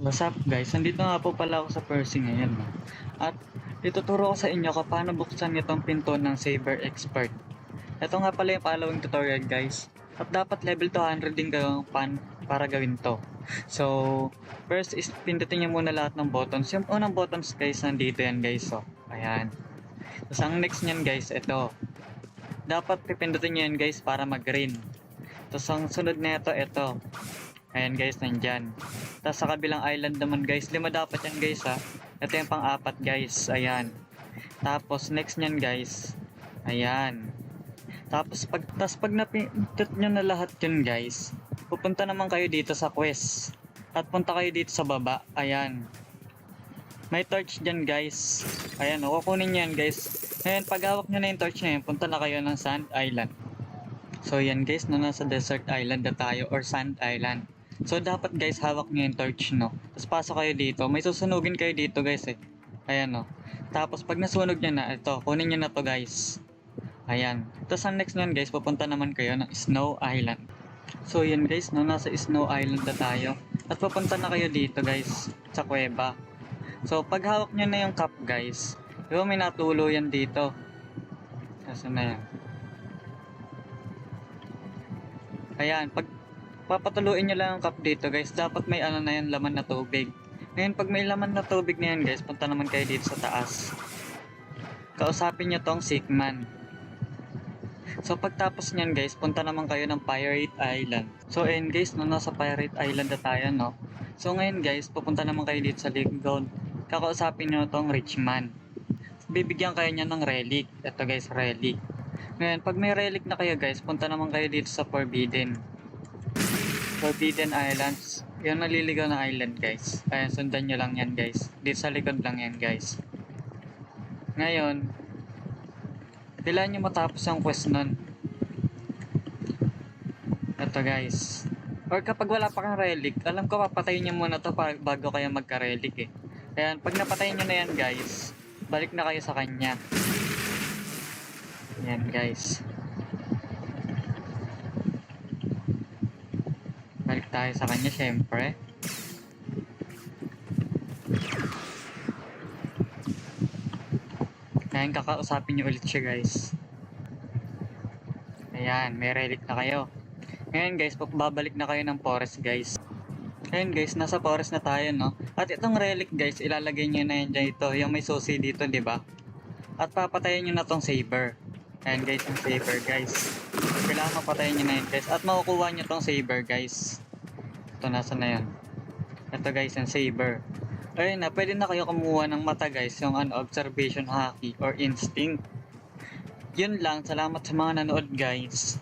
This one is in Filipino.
What's up guys? Nandito nga po pala ako sa Percy ngayon, no? At ituturo ko sa inyo kung paano buksan itong pinto ng Saber Expert. Ito nga pala yung following tutorial guys. At dapat level 200 din kayo para gawin to. So, first is pindutin nyo muna lahat ng buttons. Yung unang buttons guys, nandito yan guys. So, ayan. Tapos ang next nyan guys, ito. Dapat pipindutin nyo yan guys para mag-green. Tapos ang sunod na ito. Ayan guys, nandyan. Tapos sa kabilang island naman guys, 5 dapat yan guys ha. Ito yung pang-4 guys, ayan. Tapos next nyan guys, ayan. Tapos pag napindot nyo na lahat yun guys, pupunta naman kayo dito sa quest. At punta kayo dito sa baba, ayan. May torch dyan guys. Ayan, kukunin nyo yan guys. Ayan, pag hawak nyo na yung torch na yun, punta na kayo ng Sand Island. So yan guys, nasa Desert Island na tayo or Sand Island. So dapat guys, hawak nyo yung torch, no? Tapos pasok kayo dito. May susunugin kayo dito guys eh. Ayan, no? Tapos pag nasunog nyo na, ito, kunin nyo na to guys. Ayan. Tapos ang next nyan guys, pupunta naman kayo ng Snow Island. So yan guys, no? Nasa Snow Island na tayo. At pupunta na kayo dito guys, sa kuweba. So pag hawak nyo na yung cup guys, diba may natulo yan dito. Nasaan na yan? Ayan, pag papatuluin nyo lang ang cup dito guys, dapat may ano na yan, laman na tubig. Ngayon pag may laman na tubig na yan guys, punta naman kayo dito sa taas. Kausapin nyo tong Sickman. So pagtapos nyan guys, punta naman kayo ng Pirate Island. So ayun guys, nasa Pirate Island na tayo, no? So ngayon guys, pupunta naman kayo dito sa Lake. Kakausapin nyo tong Richman. Bibigyan kayo niya ng relic. Ito guys, relic. Ngayon pag may relic na kayo guys, punta naman kayo dito sa Forbidden Islands. Yung naliligaw na island guys. Ayan, sundan nyo lang yan guys. Dito sa likod lang yan guys. Ngayon, kailangan nyo matapos ang quest nun. Ito guys. Or kapag wala pa kang relic, alam ko papatayin nyo muna to bago kayo magka-relic eh. Ayan, pag napatayin nyo na yan guys, balik na kayo sa kanya. Ayan guys. Balik tayo sa kanya syempre. Ngayon kakausapin nyo ulit siya guys. Ayan, may relic na kayo. Ngayon guys, babalik na kayo ng forest guys. Ngayon guys, nasa forest na tayo, no? At itong relic guys, ilalagay nyo na yan dito. Yung may susi dito, di ba? At papatayin nyo na tong saber. Ayan guys, yung saber guys. Kailangan mapatayin nyo na yan guys. At makukuha nyo tong saber guys. Ito, nasa na yan. Ito guys, yung saber. Ayun na, pwede na kayo kumuha ng mata guys. Yung observation haki or instinct. Yun lang, salamat sa mga nanood guys.